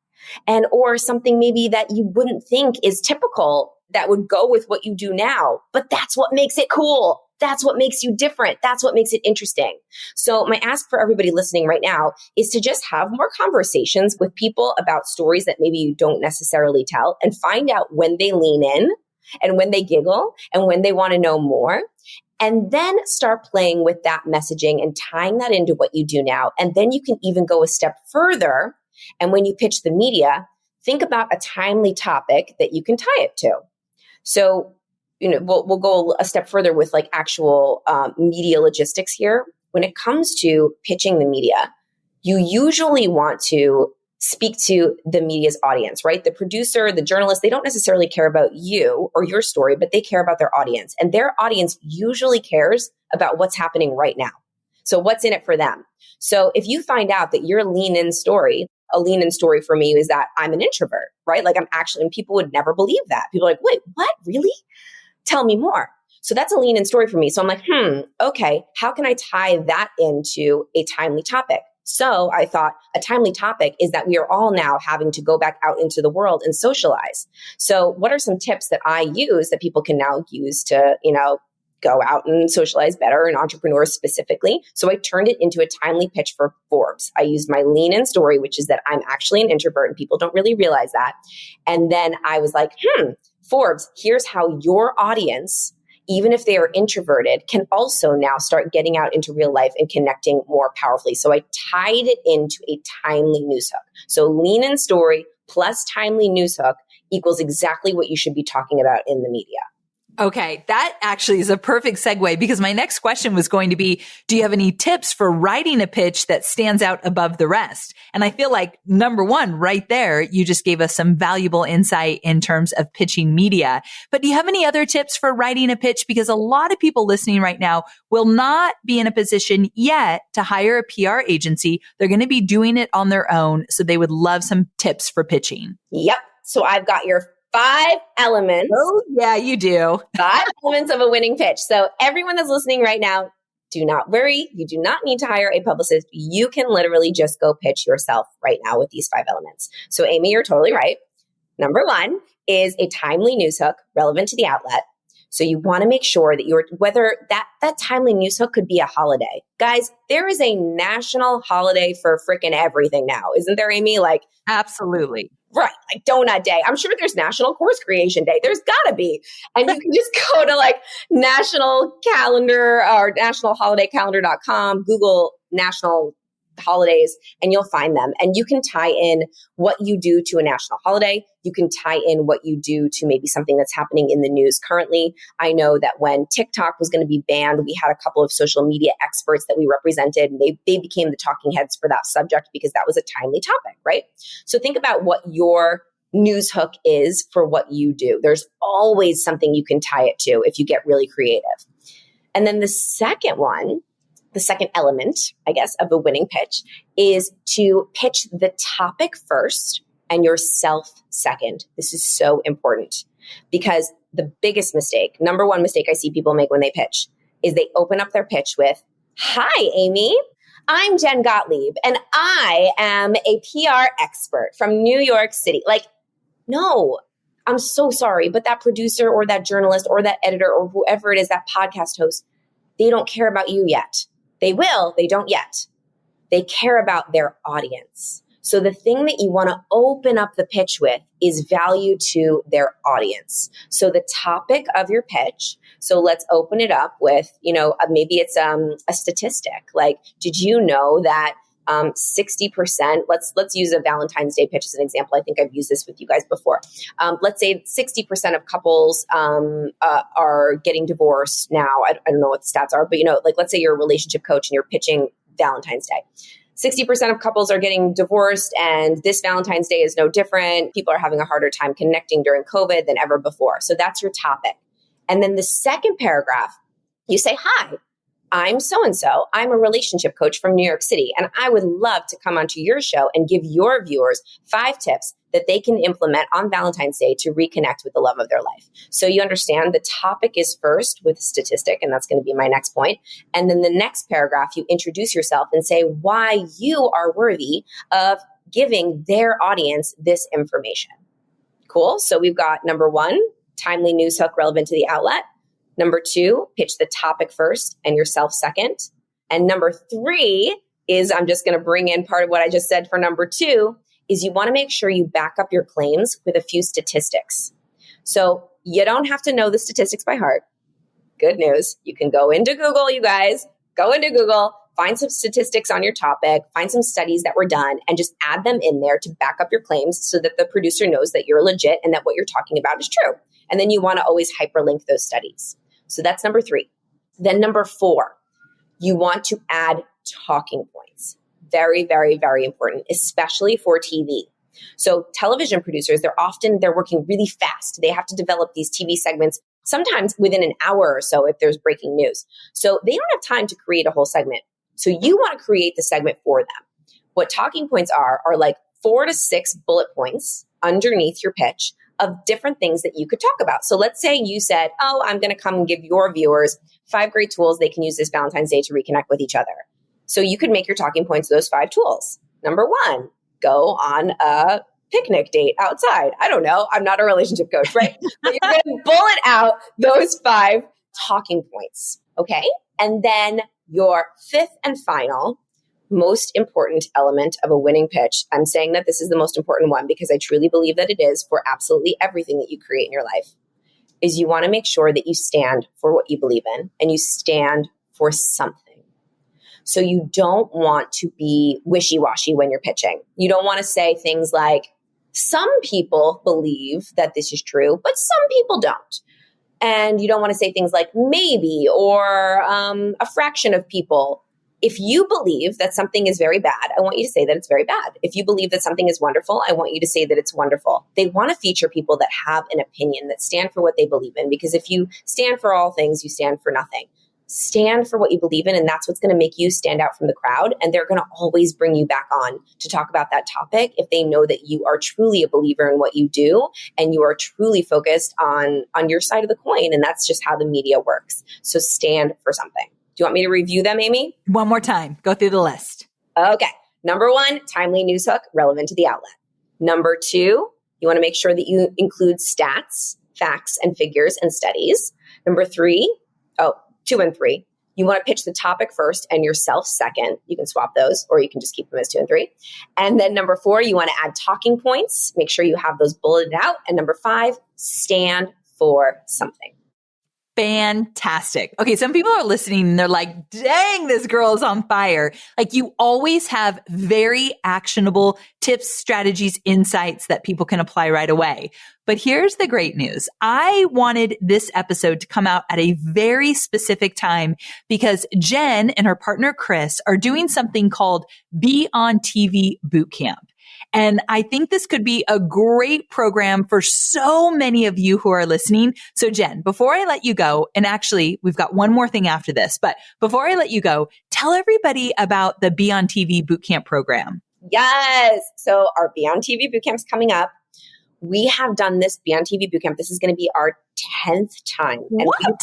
S2: or something maybe that you wouldn't think is typical that would go with what you do now. But that's what makes it cool. That's what makes you different. That's what makes it interesting. So my ask for everybody listening right now is to just have more conversations with people about stories that maybe you don't necessarily tell, and find out when they lean in and when they giggle and when they want to know more. And then start playing with that messaging and tying that into what you do now. And then you can even go a step further. And when you pitch the media, think about a timely topic that you can tie it to. So, we'll go a step further with like actual media logistics here. When it comes to pitching the media, you usually want to speak to the media's audience, right? The producer, the journalist, they don't necessarily care about you or your story, but they care about their audience. And their audience usually cares about what's happening right now. So what's in it for them? So if you find out that your lean in story, a lean in story for me is that I'm an introvert, right? Like and people would never believe that. People are like, wait, what? Really? Tell me more. So that's a lean in story for me. So I'm like, okay, how can I tie that into a timely topic? So I thought a timely topic is that we are all now having to go back out into the world and socialize. So what are some tips that I use that people can now use to, go out and socialize better, and entrepreneurs specifically? So I turned it into a timely pitch for Forbes. I used my lean in story, which is that I'm actually an introvert and people don't really realize that. And then I was like, Forbes, here's how your audience even if they are introverted, can also now start getting out into real life and connecting more powerfully. So I tied it into a timely news hook. So lean in story plus timely news hook equals exactly what you should be talking about in the media.
S1: Okay, that actually is a perfect segue because my next question was going to be, do you have any tips for writing a pitch that stands out above the rest? And I feel like number one, right there, you just gave us some valuable insight in terms of pitching media. But do you have any other tips for writing a pitch? Because a lot of people listening right now will not be in a position yet to hire a PR agency. They're going to be doing it on their own. So they would love some tips for pitching.
S2: Yep. So I've got your 5 elements.
S1: Oh, yeah, you do.
S2: 5 elements of a winning pitch. So everyone that's listening right now, do not worry. You do not need to hire a publicist. You can literally just go pitch yourself right now with these 5 elements. So Amy, you're totally right. Number 1 is a timely news hook relevant to the outlet. So you want to make sure that whether that timely news hook could be a holiday. Guys, there is a national holiday for freaking everything now. Isn't there, Amy? Like,
S1: absolutely.
S2: Right, like Donut Day. I'm sure there's National Course Creation Day. There's got to be. And you can just go to like National Calendar or nationalholidaycalendar.com, Google national holidays, and you'll find them. And you can tie in what you do to a national holiday. You can tie in what you do to maybe something that's happening in the news currently. I know that when TikTok was going to be banned, we had a couple of social media experts that we represented, and they became the talking heads for that subject because that was a timely topic, right? So think about what your news hook is for what you do. There's always something you can tie it to if you get really creative. And then the second element, I guess, of a winning pitch is to pitch the topic first and yourself second. This is so important because the biggest mistake, number one mistake I see people make when they pitch is they open up their pitch with, "Hi, Amy. I'm Jen Gottlieb and I am a PR expert from New York City." Like, no, I'm so sorry, but that producer or that journalist or that editor or whoever it is, that podcast host, they don't care about you yet. They will, they don't yet. They care about their audience. So the thing that you want to open up the pitch with is value to their audience. So the topic of your pitch, so let's open it up with, maybe it's a statistic. Like, did you know that 60%, let's use a Valentine's Day pitch as an example. I think I've used this with you guys before. Let's say 60% of couples are getting divorced now. I don't know what the stats are, but let's say you're a relationship coach and you're pitching Valentine's Day. 60% of couples are getting divorced, and this Valentine's Day is no different. People are having a harder time connecting during COVID than ever before. So that's your topic. And then the second paragraph, you say, "Hi, I'm so-and-so. I'm a relationship coach from New York City, and I would love to come onto your show and give your viewers 5 tips that they can implement on Valentine's Day to reconnect with the love of their life." So you understand the topic is first with a statistic, and that's going to be my next point. And then the next paragraph, you introduce yourself and say why you are worthy of giving their audience this information. Cool. So we've got number 1, timely news hook relevant to the outlet. Number 2, pitch the topic first and yourself second. And number 3 is, I'm just going to bring in part of what I just said for number 2, is you want to make sure you back up your claims with a few statistics. So you don't have to know the statistics by heart. Good news. You can go into Google, you guys. Go into Google, find some statistics on your topic, find some studies that were done, and just add them in there to back up your claims so that the producer knows that you're legit and that what you're talking about is true. And then you want to always hyperlink those studies. So that's number 3. Then number 4, you want to add talking points. Very, very, very important, especially for TV. So television producers, they're working really fast. They have to develop these TV segments sometimes within an hour or so if there's breaking news. So they don't have time to create a whole segment. So you want to create the segment for them. What talking points are like 4 to 6 bullet points underneath your pitch of different things that you could talk about. So let's say you said, "Oh, I'm going to come and give your viewers 5 great tools they can use this Valentine's Day to reconnect with each other." So you could make your talking points those 5 tools. Number 1, go on a picnic date outside. I don't know. I'm not a relationship coach, right? But you're going to bullet out those 5 talking points. Okay. And then your 5th and final, most important element of a winning pitch. I'm saying that this is the most important one because I truly believe that it is for absolutely everything that you create in your life, is you want to make sure that you stand for what you believe in and you stand for something. So you don't want to be wishy-washy when you're pitching. You don't want to say things like, some people believe that this is true, but some people don't. And you don't want to say things like maybe or a fraction of people. If you believe that something is very bad, I want you to say that it's very bad. If you believe that something is wonderful, I want you to say that it's wonderful. They want to feature people that have an opinion, that stand for what they believe in. Because if you stand for all things, you stand for nothing. Stand for what you believe in, and that's what's going to make you stand out from the crowd. And they're going to always bring you back on to talk about that topic if they know that you are truly a believer in what you do and you are truly focused on your side of the coin. And that's just how the media works. So stand for something. Do you want me to review them, Amy?
S1: One more time. Go through the list.
S2: Okay. Number 1, timely news hook, relevant to the outlet. Number 2, you want to make sure that you include stats, facts, and figures and studies. Number 2 and 3, you want to pitch the topic first and yourself second. You can swap those, or you can just keep them as 2 and 3. And then number 4, you want to add talking points. Make sure you have those bulleted out. And number 5, stand for something.
S1: Fantastic. Okay, some people are listening and they're like, dang, this girl is on fire. Like, you always have very actionable tips, strategies, insights that people can apply right away. But here's the great news. I wanted this episode to come out at a very specific time because Jen and her partner Chris are doing something called Be on TV Bootcamp. And I think this could be a great program for so many of you who are listening. So Jen, before I let you go, and actually we've got one more thing after this, but before I let you go, tell everybody about the Be on TV Bootcamp program.
S2: Yes. So our Be on TV Bootcamp is coming up. We have done this Be on TV Bootcamp. This is going to be our 10th time. And
S1: What?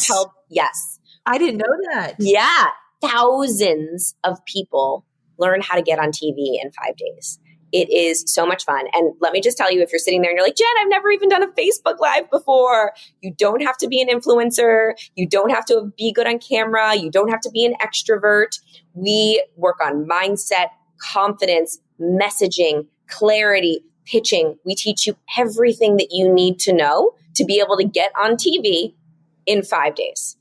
S2: Yes.
S1: I didn't know that.
S2: Yeah. Thousands of people learn how to get on TV in 5 days. It is so much fun. And let me just tell you, if you're sitting there and you're like, Jen, I've never even done a Facebook Live before. You don't have to be an influencer. You don't have to be good on camera. You don't have to be an extrovert. We work on mindset, confidence, messaging, clarity, pitching. We teach you everything that you need to know to be able to get on TV in 5 days.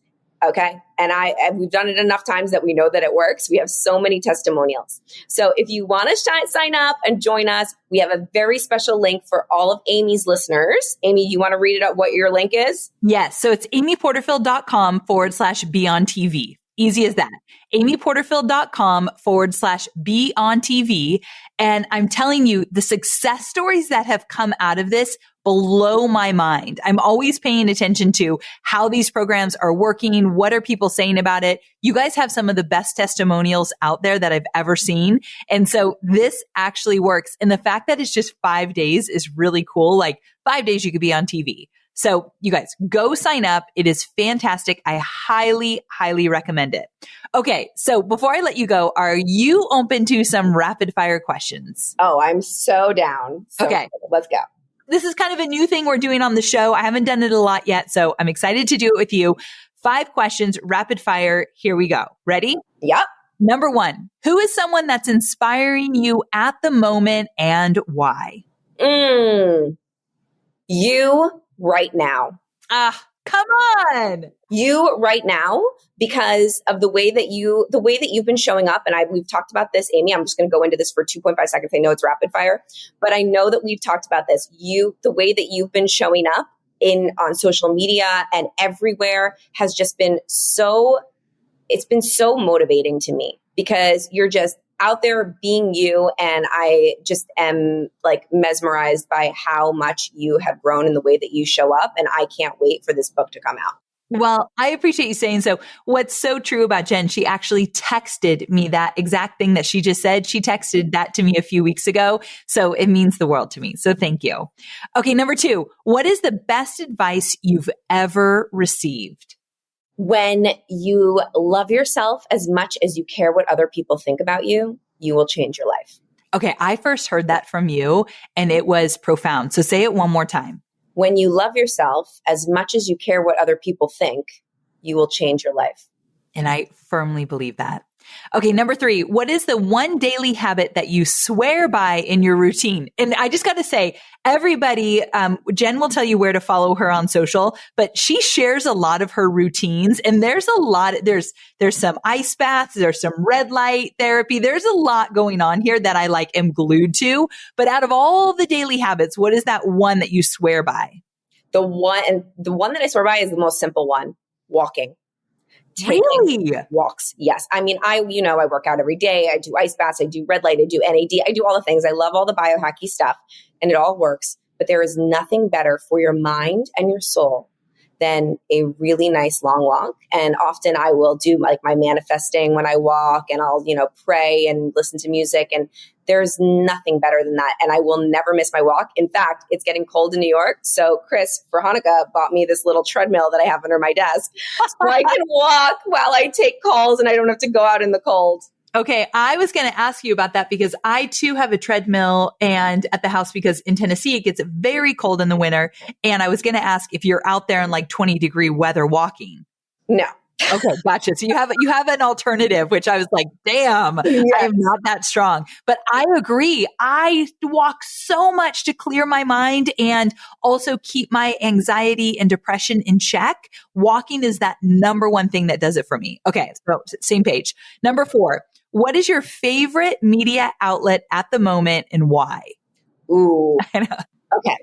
S2: Okay. And we've done it enough times that we know that it works. We have so many testimonials. So if you want to sign up and join us, we have a very special link for all of Amy's listeners. Amy, you want to read it out what your link is?
S1: Yes. So it's amyporterfield.com/be on TV. Easy as that. amyporterfield.com/be on TV. And I'm telling you, the success stories that have come out of this blow my mind. I'm always paying attention to how these programs are working. What are people saying about it? You guys have some of the best testimonials out there that I've ever seen. And so this actually works. And the fact that it's just 5 days is really cool. Like 5 days you could be on TV. So you guys go sign up. It is fantastic. I highly, highly recommend it. Okay. So before I let you go, are you open to some rapid fire questions?
S2: Oh, I'm so down.
S1: Okay.
S2: Let's go.
S1: This is kind of a new thing we're doing on the show. I haven't done it a lot yet, so I'm excited to do it with you. 5 questions, rapid fire. Here we go. Ready?
S2: Yep.
S1: Number 1, who is someone that's inspiring you at the moment and why?
S2: You right now.
S1: Come on.
S2: You right now, because of the way that you've been showing up. And we've talked about this, Amy. I'm just going to go into this for 2.5 seconds. I know it's rapid fire, but I know that we've talked about this. The way that you've been showing up on social media and everywhere has just been it's been so motivating to me because you're just out there being you. And I just am like mesmerized by how much you have grown in the way that you show up. And I can't wait for this book to come out.
S1: Well, I appreciate you saying so. What's so true about Jen, she actually texted me that exact thing that she just said. She texted that to me a few weeks ago. So it means the world to me. So thank you. Okay. Number 2, what is the best advice you've ever received?
S2: When you love yourself as much as you care what other people think about you, you will change your life.
S1: Okay. I first heard that from you and it was profound. So say it one more time.
S2: When you love yourself as much as you care what other people think, you will change your life.
S1: And I firmly believe that. Okay, number 3, what is the one daily habit that you swear by in your routine? And I just got to say, everybody, Jen will tell you where to follow her on social, but she shares a lot of her routines, and there's some ice baths, there's some red light therapy, there's a lot going on here that I am glued to. But out of all the daily habits, what is that one that you swear by?
S2: The one that I swear by is the most simple one: walking.
S1: Really?
S2: Walks. Yes. I mean, I work out every day. I do ice baths. I do red light. I do NAD. I do all the things. I love all the biohacky stuff, and it all works. But there is nothing better for your mind and your soul than a really nice long walk. And often I will do my manifesting when I walk, and I'll, pray and listen to music. And there's nothing better than that. And I will never miss my walk. In fact, it's getting cold in New York. So Chris, for Hanukkah, bought me this little treadmill that I have under my desk so I can walk while I take calls and I don't have to go out in the cold.
S1: Okay, I was going to ask you about that because I too have a treadmill and at the house, because in Tennessee it gets very cold in the winter. And I was going to ask if you're out there in 20-degree weather walking.
S2: No.
S1: Okay, gotcha. So you have an alternative, which I was like, damn, yes. I am not that strong. But I agree. I walk so much to clear my mind and also keep my anxiety and depression in check. Walking is that number one thing that does it for me. Okay, so same page. Number 4, what is your favorite media outlet at the moment and why?
S2: Ooh.
S1: I know.
S2: Okay.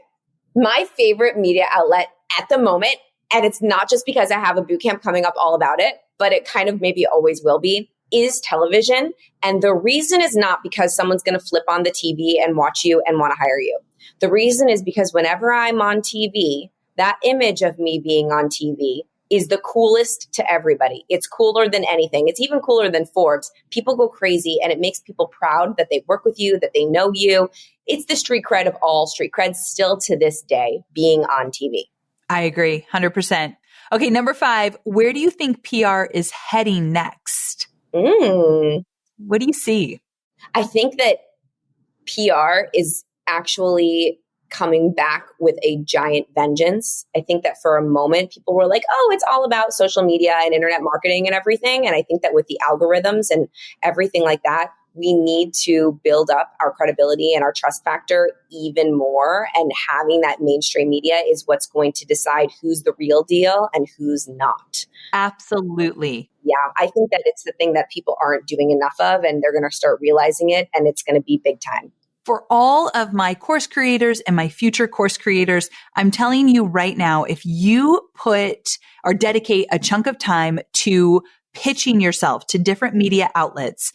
S2: My favorite media outlet at the moment, and it's not just because I have a boot camp coming up all about it, but it kind of maybe always will be, is television. And the reason is not because someone's going to flip on the TV and watch you and want to hire you. The reason is because whenever I'm on TV, that image of me being on TV is the coolest to everybody. It's cooler than anything. It's even cooler than Forbes. People go crazy and it makes people proud that they work with you, that they know you. It's the street cred of all street creds still to this day, being on TV.
S1: I agree, 100%. Okay, number 5, where do you think PR is heading next? What do you see?
S2: I think that PR is actually coming back with a giant vengeance. I think that for a moment, people were like, oh, it's all about social media and internet marketing and everything. And I think that with the algorithms and everything like that, we need to build up our credibility and our trust factor even more. And having that mainstream media is what's going to decide who's the real deal and who's not.
S1: Absolutely.
S2: Yeah, I think that it's the thing that people aren't doing enough of, and they're going to start realizing it, and it's going to be big time.
S1: For all of my course creators and my future course creators, I'm telling you right now, if you put or dedicate a chunk of time to pitching yourself to different media outlets,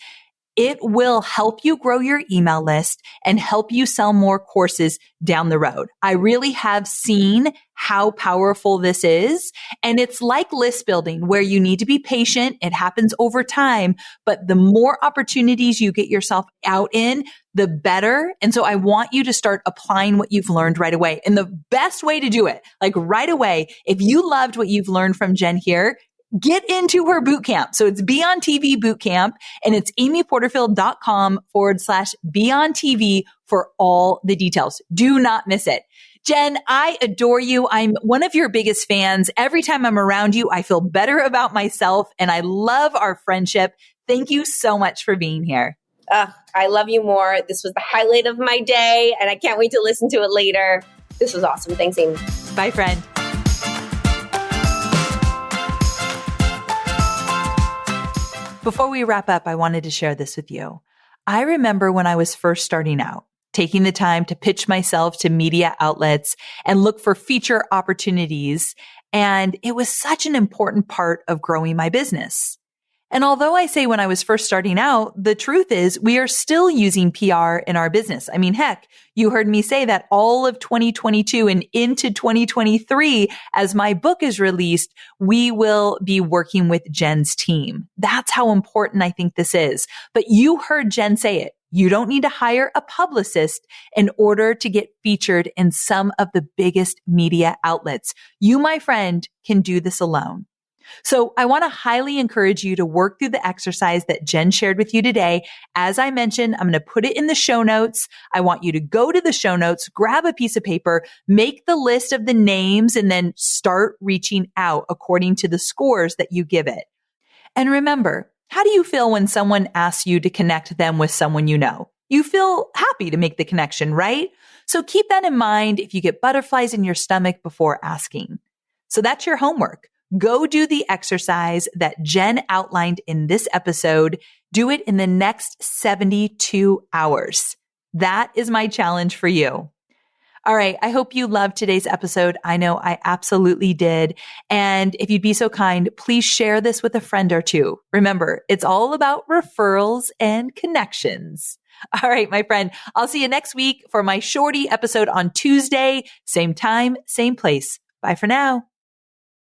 S1: it will help you grow your email list and help you sell more courses down the road. I really have seen how powerful this is. And it's like list building where you need to be patient. It happens over time, but the more opportunities you get yourself out in, the better. And so I want you to start applying what you've learned right away. And the best way to do it, right away, if you loved what you've learned from Jen here, get into her boot camp. So it's Be on TV boot camp, and it's amyporterfield.com/Be on TV for all the details. Do not miss it. Jen, I adore you. I'm one of your biggest fans. Every time I'm around you, I feel better about myself, and I love our friendship. Thank you so much for being here.
S2: I love you more. This was the highlight of my day, and I can't wait to listen to it later. This was awesome. Thanks, Amy.
S1: Bye, friend. Before we wrap up, I wanted to share this with you. I remember when I was first starting out, taking the time to pitch myself to media outlets and look for feature opportunities. And it was such an important part of growing my business. And although I say when I was first starting out, the truth is we are still using PR in our business. I mean, heck, you heard me say that all of 2022 and into 2023, as my book is released, we will be working with Jen's team. That's how important I think this is. But you heard Jen say it. You don't need to hire a publicist in order to get featured in some of the biggest media outlets. You, my friend, can do this alone. So I want to highly encourage you to work through the exercise that Jen shared with you today. As I mentioned, I'm going to put it in the show notes. I want you to go to the show notes, grab a piece of paper, make the list of the names, and then start reaching out according to the scores that you give it. And remember, how do you feel when someone asks you to connect them with someone you know? You feel happy to make the connection, right? So keep that in mind if you get butterflies in your stomach before asking. So that's your homework. Go do the exercise that Jen outlined in this episode. Do it in the next 72 hours. That is my challenge for you. All right. I hope you loved today's episode. I know I absolutely did. And if you'd be so kind, please share this with a friend or two. Remember, it's all about referrals and connections. All right, my friend, I'll see you next week for my shorty episode on Tuesday. Same time, same place. Bye for now.